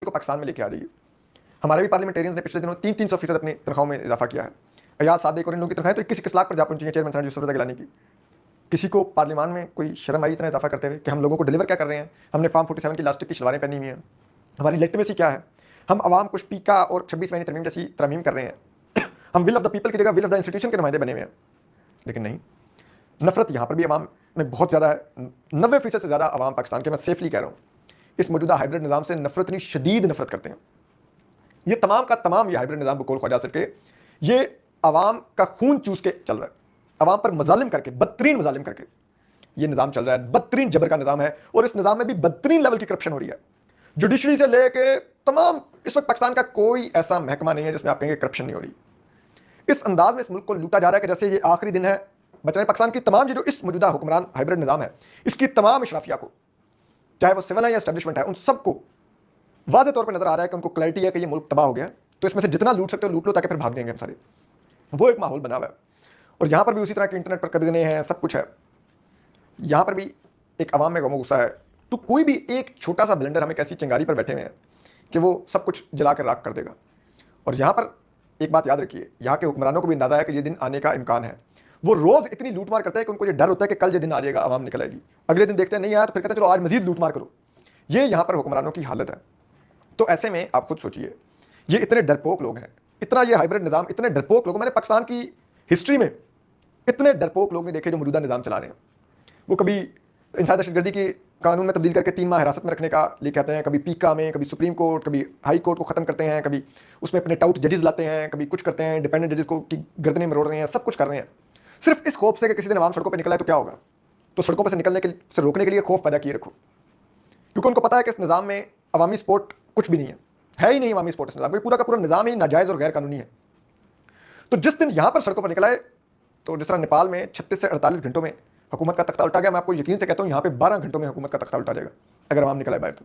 को पाकिस्तान में लेके आ रही है। हमारे भी पार्लियामेंटेरियंस ने पिछले दिनों 300% अपनी तनख्वाहों में इजाफा किया है। अयाज सादिक और इन लोगों की तनख्वाहें तो 21 लाख पर जा पहुंची है चेयरमैन सराज यूसुफ रज़ा गिलानी की। किसी को पार्लियामान में कोई शर्म आई इतना इजाफा करते हुए कि हम लोगों को डिलीवर क्या कर रहे हैं? हमने फार्म 47 की लास्टिक की शलवारें पहनी हुई हैं, हमारी लेजिटिमेसी क्या है? हम आवाम को स्पीका और 26 महीने तरमीम जैसी तरमीम कर रहे हैं। हम विल ऑफ द पीपल की जगह विल ऑफ द इंस्टीट्यूशन के नुमाइंदे बने हुए हैं। लेकिन नहीं, नफरत यहाँ पर भी आवाम में बहुत ज़्यादा है। 90% से ज़्यादा आवाम पाकिस्तान के, मैं सेफली कह रहा हूँ, इस मौजूदा हाइब्रिड निज़ाम से नफरत नहीं शदीद नफरत करते हैं। ये तमाम का तमाम ये हाइब्रिड निज़ाम बकौल ख्वाजा सिर्फ के ये आवाम का खून चूस के चल रहा है, आवाम पर मजालिम करके, बदतरीन मजालिम करके ये निज़ाम चल रहा है। बदतरीन जबर का निज़ाम है और इस निज़ाम में भी बदतरीन लेवल की करप्शन हो रही है। जुडिशरी से लेके तमाम, इस वक्त पाकिस्तान का कोई ऐसा महकमा नहीं है जिसमें आप कहेंगे करप्शन नहीं हो रही। इस अंदाज में इस मुल्क को लूटा जा रहा है कि जैसे ये आखिरी दिन है बच रहे पाकिस्तान की तमाम जो इस मौजूदा हुक्मरान हाइब्रिड निज़ाम है, इसकी तमाम इशराफिया को, चाहे वो सिविल है या एस्टेब्लिशमेंट है, उन सबको वादे तौर पर नजर आ रहा है कि उनको क्लैरिटी है कि ये मुल्क तबाह हो गया है, तो इसमें से जितना लूट सकते हो लूट लो ताकि फिर भाग जाएंगे हम सारे। वो एक माहौल बना हुआ है। और यहाँ पर भी उसी तरह के इंटरनेट पर कदगने हैं, सब कुछ है। यहाँ पर भी एक आवाम में गमो गुस्सा है। तो कोई भी एक छोटा सा ब्लेंडर हम एक ऐसी चिंगारी पर बैठे हुए हैं कि वो सब कुछ जला कर राख कर देगा। और यहाँ पर एक बात याद रखिए, यहाँ के हुक्मरानों को भी अंदाजा है कि ये दिन आने का इम्कान है। वो रोज़ इतनी लूटमार करते हैं कि उनको ये डर होता है कि कल ये दिन आ जाएगा, आवाम निकल आएगी। अगले दिन देखते हैं नहीं आया तो फिर कहते हैं चलो आज मजीद लूटमार करो। ये यहाँ पर हुक्मरानों की हालत है। तो ऐसे में आप खुद सोचिए, ये इतने डरपोक लोग हैं, इतना ये हाइब्रिड निज़ाम, इतने डरपोक लोग, मैंने पाकिस्तान की हिस्ट्री में इतने डरपोक लोग नहीं देखे जो मौजूदा निज़ाम चला रहे हैं। वो कभी इंसानी दहशतगर्दी की कानून में तब्दील करके 3 माह हिरासत में रखने का लिए कहते हैं, कभी पीका में, कभी सुप्रीम कोर्ट, कभी हाई कोर्ट को ख़त्म करते हैं, कभी उसमें अपने टाउट जजेस लाते हैं, कभी कुछ करते हैं, डिपेंडेंट जजेस को की गर्दनें मरोड़ रहे हैं, सब कुछ कर रहे हैं सिर्फ इस खौफ से कि किसी दिन आवाम सड़कों पर निकला है तो क्या होगा। तो सड़कों पर से निकलने के से रोकने के लिए खौफ पैदा किए रखो, क्योंकि उनको पता है कि इस निज़ाम में अवामी सपोर्ट कुछ भी नहीं है ही नहीं। अवामी सपोर्ट इस निज़ाम में पूरा का पूरा निज़ाम ही नाजायज़ और गैर कानूनी है। तो जिस दिन यहाँ पर सड़कों पर निकला है, तो जिस तरह नेपाल में 36 से 48 घंटों में हुकूमत का तख्ता उल्टा गया, मैं आपको यकीन से कहता हूँ यहाँ पे 12 घंटों में हुकूमत का तख्ता उल्टा जाएगा अगर आवाम निकला है बाहर तो।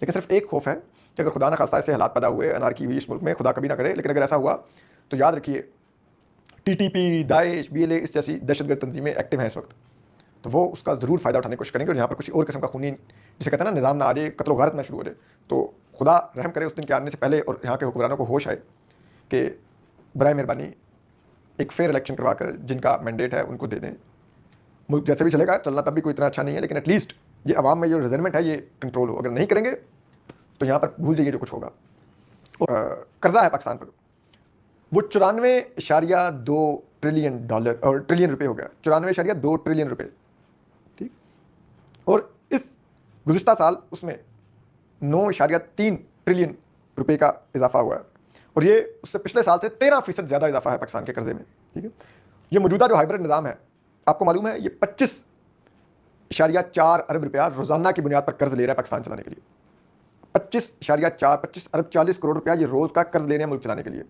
लेकिन सिर्फ एक खौफ है कि अगर खुदा न खास्ता ऐसे हालात पैदा हुए, अनारकी हुई इस मुल्क में, खुदा कभी ना करे, लेकिन अगर ऐसा हुआ तो याद रखिए TTP, दाइश, BLA इस जैसी दहशतगर्द तंजीमें एक्टिव हैं इस वक्त, तो वो उसका ज़रूर फ़ायदा उठाने की कोशिश करेंगे। और यहाँ पर किसी और किस्म का खूनी, जिसे कहते हैं ना, निज़ाम ना आ जाए, कत्ल गारत ना शुरू हो जाए। तो खुदा रहम करे उस दिन के आने से पहले और यहाँ के हुक्मरानों को होश आए कि बराए मेहरबानी एक फेयर इलेक्शन करवा कर जिनका मैंडेट है उनको दे दें। मुल्क जैसे भी चलेगा, चलना तब भी कोई इतना अच्छा नहीं है, लेकिन एटलीस्ट ये अवाम में जो रिजर्वमेंट है ये कंट्रोल हो। अगर नहीं करेंगे तो यहाँ पर भूल जाइए जो कुछ होगा। कर्जा है पाकिस्तान पर, वो 94.2 ट्रिलियन डॉलर और ट्रिलियन रुपए हो गया, 94.2 ट्रिलियन रुपए, ठीक। और इस गुज़िश्ता साल उसमें 9.3 ट्रिलियन रुपए का इजाफा हुआ है, और ये उससे पिछले साल से 13% ज़्यादा इजाफा है पाकिस्तान के कर्जे में, ठीक है। ये मौजूदा जो हाइब्रिड निज़ाम है, आपको मालूम है, ये 25.4 अरब रुपया रोज़ाना की बुनियाद पर कर्ज ले रहा है पाकिस्तान चलाने के लिए। 25 अरब 40 करोड़ रुपया ये रोज़ का कर्ज ले रहे हैं मुल्क चलाने के लिए,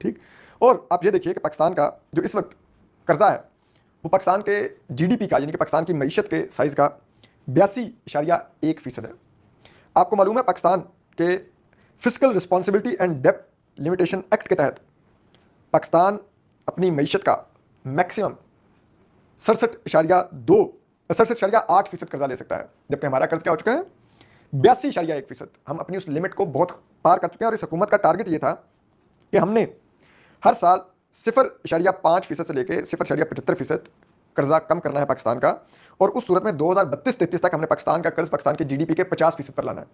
ठीक। और आप ये देखिए कि पाकिस्तान का जो इस वक्त कर्जा है वो पाकिस्तान के GDP का, यानी कि पाकिस्तान की मईशत के साइज़ का 82.1% है। आपको मालूम है पाकिस्तान के फिस्कल रिस्पॉन्सिबिलिटी एंड डेप्ट लिमिटेशन एक्ट के तहत पाकिस्तान अपनी मईशत का मैक्सिमम 67.8% कर्जा ले सकता है, जबकि हमारा कर्ज क्या हो चुका है 82.1%। हम अपनी उस लिमिट को बहुत पार कर चुके हैं। और इस हुकूमत का टारगेट ये था कि हमने हर साल 0.5% से लेकर 0.75% कर्जा कम करना है पाकिस्तान का, और उस सूरत में 2032-33 तक हमने पाकिस्तान का कर्ज पाकिस्तान के GDP के 50% पर लाना है।